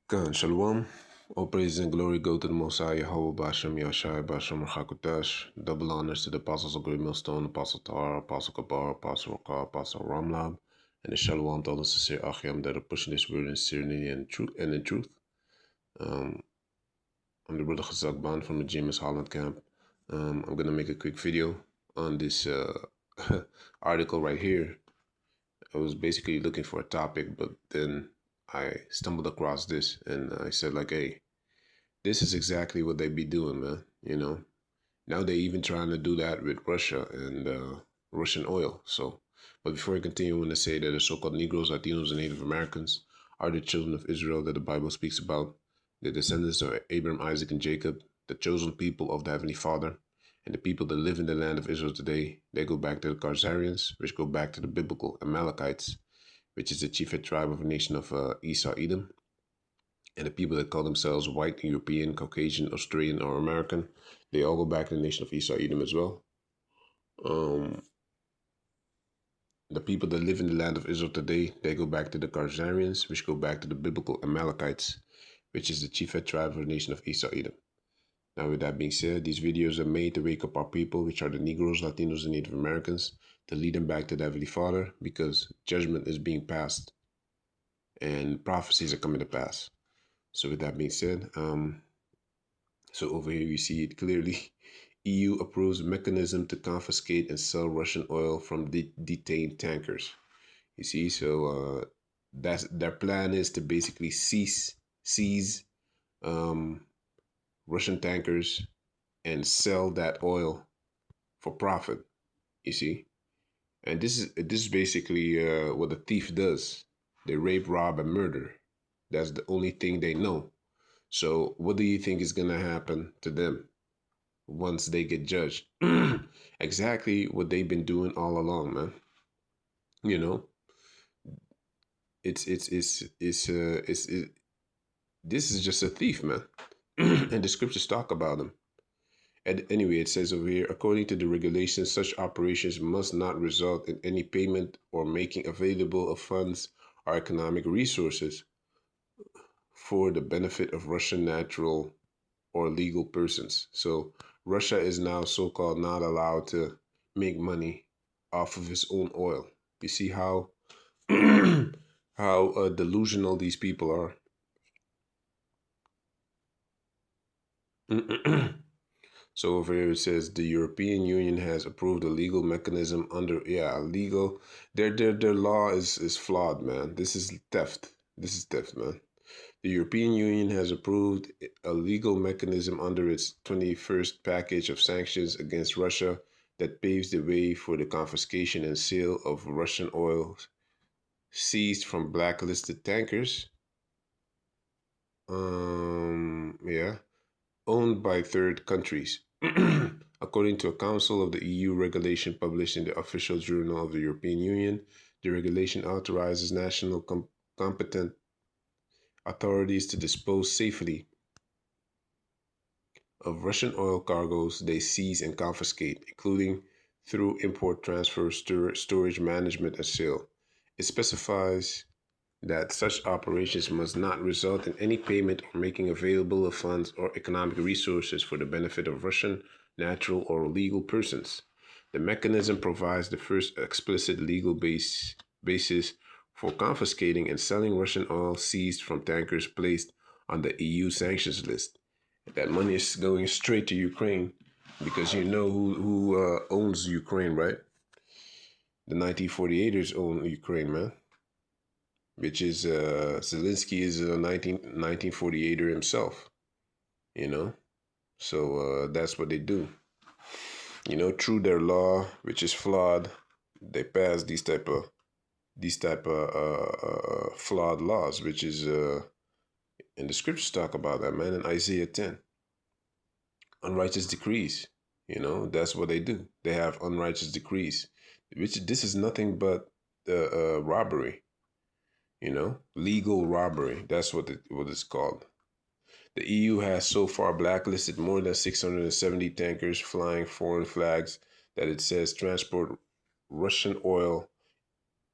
Khan Shalom. All praise and glory go to the Most High Yahweh Bashem Yashai Bashem Rakutash. Double honors to the apostles of Great Millstone, Apostle Tar, Apostle Kabar, Apostle Rakar, Apostle Ramlab, and the Shalom to all the sincere Achim that are pushing this word in sincerity and truth in truth. Um, I'm the brother Chazak Ban from the James Holland camp. I'm gonna make a quick video on this article right here. I was basically looking for a topic, but then I stumbled across this and I said like, hey, this is exactly what they be doing, man. Now they even trying to do that with Russia and Russian oil. So, but before I continue, I want to say that the so-called Negroes, Latinos, and Native Americans are the children of Israel that the Bible speaks about, the descendants of Abraham, Isaac, and Jacob, the chosen people of the Heavenly Father, and the people that live in the land of Israel today. They go back to the Khazarians, which go back to the biblical Amalekites, which is the chiefest tribe of a nation of Esau, Edom, and the people that call themselves white, European, Caucasian, Australian, or American, they all go back to the nation of Esau, Edom as well. The people that live in the land of Israel today, they go back to the Khazarians, which go back to the biblical Amalekites, which is the chiefest tribe of the nation of Esau, Edom. Now, with that being said, these videos are made to wake up our people, which are the Negroes, Latinos, and Native Americans, to lead them back to the Heavenly Father, because judgment is being passed and prophecies are coming to pass. So with that being said, so over here you see it clearly. EU approves mechanism to confiscate and sell Russian oil from detained tankers. You see, so that's their plan is to basically seize Russian tankers and sell that oil for profit. You see, and this is basically what a thief does. They rape, rob, and murder. That's the only thing they know. So what do you think is gonna happen to them once they get judged? Exactly what they've been doing all along, man. You know, it's this is just a thief, man. And the scriptures talk about him. And anyway, it says over here, according to the regulations, such operations must not result in any payment or making available of funds or economic resources for the benefit of Russian natural or legal persons. So Russia is now so-called not allowed to make money off of its own oil. You see how how delusional these people are. So over here it says the European Union has approved a legal mechanism under legal. Their law is flawed, man. This is theft. This is theft, man. The European Union has approved a legal mechanism under its 21st package of sanctions against Russia that paves the way for the confiscation and sale of Russian oil seized from blacklisted tankers. Yeah, owned by third countries. According to a Council of the EU regulation published in the official journal of the European Union, the regulation authorizes national competent authorities to dispose safely of Russian oil cargoes they seize and confiscate, including through import, transfer, storage, management, and sale. It specifies that such operations must not result in any payment or making available of funds or economic resources for the benefit of Russian natural or legal persons. The mechanism provides the first explicit legal basis for confiscating and selling Russian oil seized from tankers placed on the EU sanctions list. That money is going straight to Ukraine, because you know who owns Ukraine, right? The 1948ers own Ukraine, man. Which is Zelensky is a 1948er himself, you know. So that's what they do. You know, through their law, which is flawed, they pass these type of flawed laws, which is and the scriptures talk about that, man, in Isaiah 10. Unrighteous decrees, you know, that's what they do. They have unrighteous decrees, which this is nothing but robbery, you know, legal robbery. That's what it's called. The EU has so far blacklisted more than 670 tankers flying foreign flags that it says transport Russian oil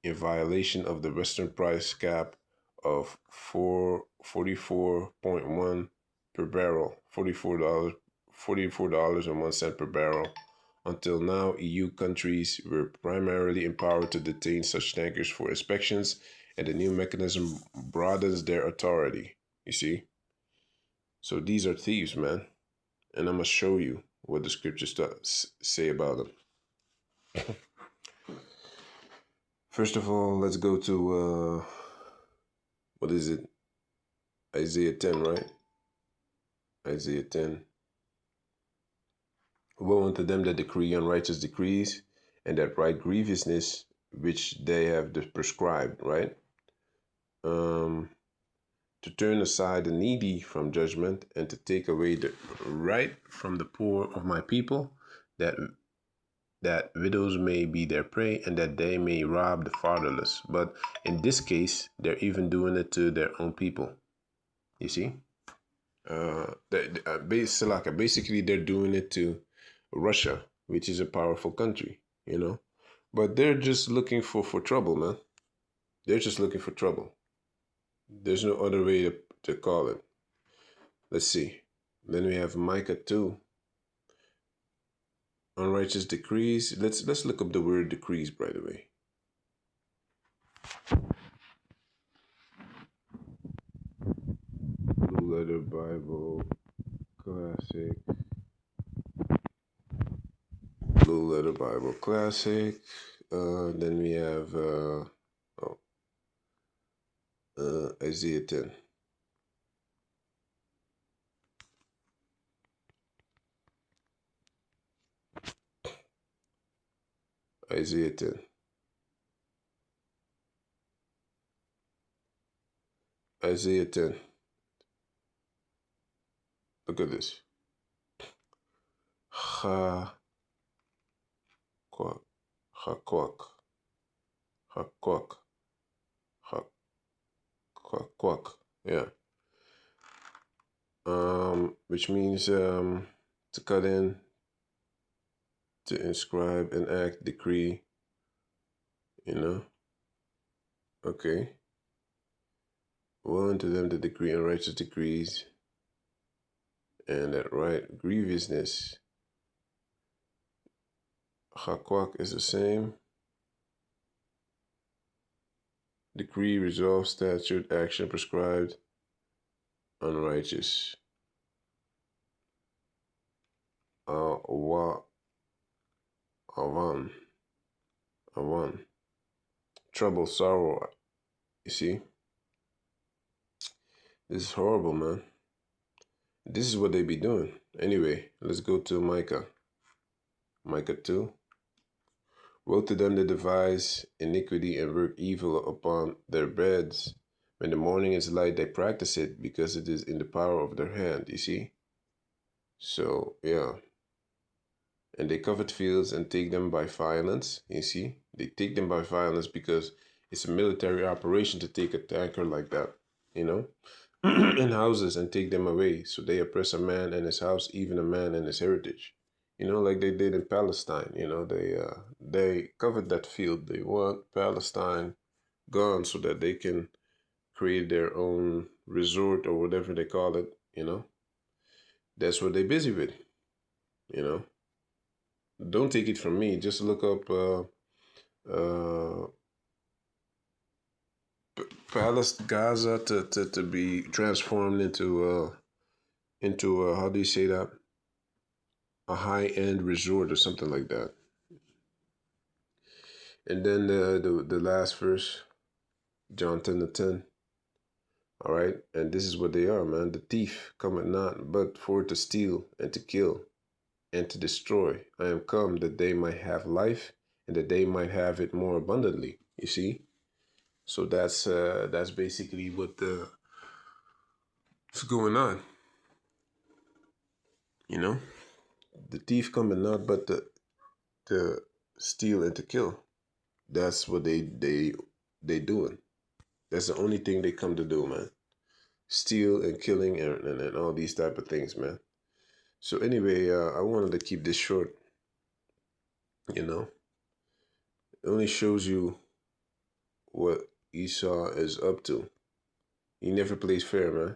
in violation of the Western price cap of 44.1 per barrel, $44.01 per barrel. Until now, EU countries were primarily empowered to detain such tankers for inspections, and the new mechanism broadens their authority. You see? So these are thieves, man. And I'm going to show you what the scriptures say about them. First of all, let's go to, what is it? Isaiah 10, right? Isaiah 10. Woe unto them that decree unrighteous decrees, and that write grievousness which they have prescribed, right? To turn aside the needy from judgment, and to take away the right from the poor of my people, that widows may be their prey, and that they may rob the fatherless. But in this case, they're even doing it to their own people. You see? Basically, they're doing it to Russia, which is a powerful country, you know. But they're just looking for trouble, man. They're just looking for trouble. There's no other way to call it. Let's see. Then we have Micah 2. Unrighteous decrees. Let's look up the word decrees, by the way. Blue Letter Bible Classic. Blue Letter Bible Classic. Then we have Isaiah 10. Isaiah 10. Isaiah 10. Look at this. Ha quack. Ha quack. Ha quack. Ha quack quack. Yeah. Which means to cut in, to inscribe, enact, decree, you know. Okay. Woe unto them that decree unrighteous decrees, and that write grievousness. Hakwak is the same. Decree, resolve, statute, action prescribed, unrighteous. Avan. Avan. Trouble, sorrow. You see? This is horrible, man. This is what they be doing. Anyway, let's go to Micah. Micah 2. Woe to them that devise iniquity and work evil upon their beds. When the morning is light, they practice it because it is in the power of their hand, you see? So, yeah. And they covet fields and take them by violence, you see? They take them by violence because it's a military operation to take a tanker like that, you know? In houses and take them away. So they oppress a man and his house, even a man and his heritage. You know, like they did in Palestine. You know, they covered that field. They want Palestine gone so that they can create their own resort or whatever they call it. You know, that's what they're busy with. You know, don't take it from me. Just look up Palestine, Gaza to be transformed into how do you say that? A high-end resort or something like that. And then the last verse, John 10:10. All right, and this is what they are, man. The thief cometh not but for to steal and to kill and to destroy. I am come that they might have life and that they might have it more abundantly. You see, so that's basically what's going on. You know, the thief cometh not but to steal and to kill. That's what they doing. That's the only thing they come to do, man. Steal and killing and all these type of things, man. So anyway, I wanted to keep this short. You know, it only shows you what Esau is up to. He never plays fair, man.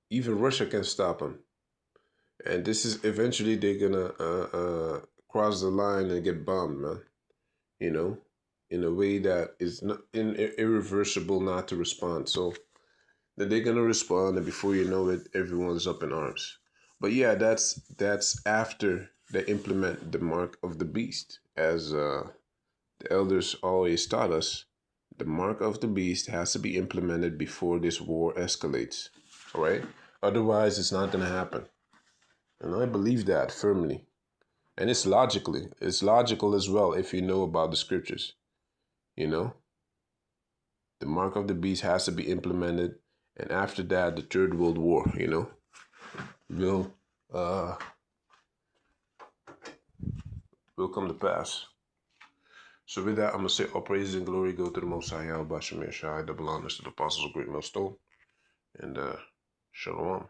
Even Russia can stop him. And this is eventually they're gonna cross the line and get bombed, man. You know, in a way that is not irreversible not to respond. So that they're gonna respond, and before you know it, everyone's up in arms. But yeah, that's after they implement the mark of the beast, as the elders always taught us. The mark of the beast has to be implemented before this war escalates. All right, otherwise it's not gonna happen, and I believe that firmly. And it's logical as well if you know about the scriptures. You know, the mark of the beast has to be implemented, and after that, the third world war. Will uh will come to pass. So with that, I'm gonna say all praise and glory go to the Most High, Yahweh Shai, double honors to the apostles of Great Millstone, and shalom.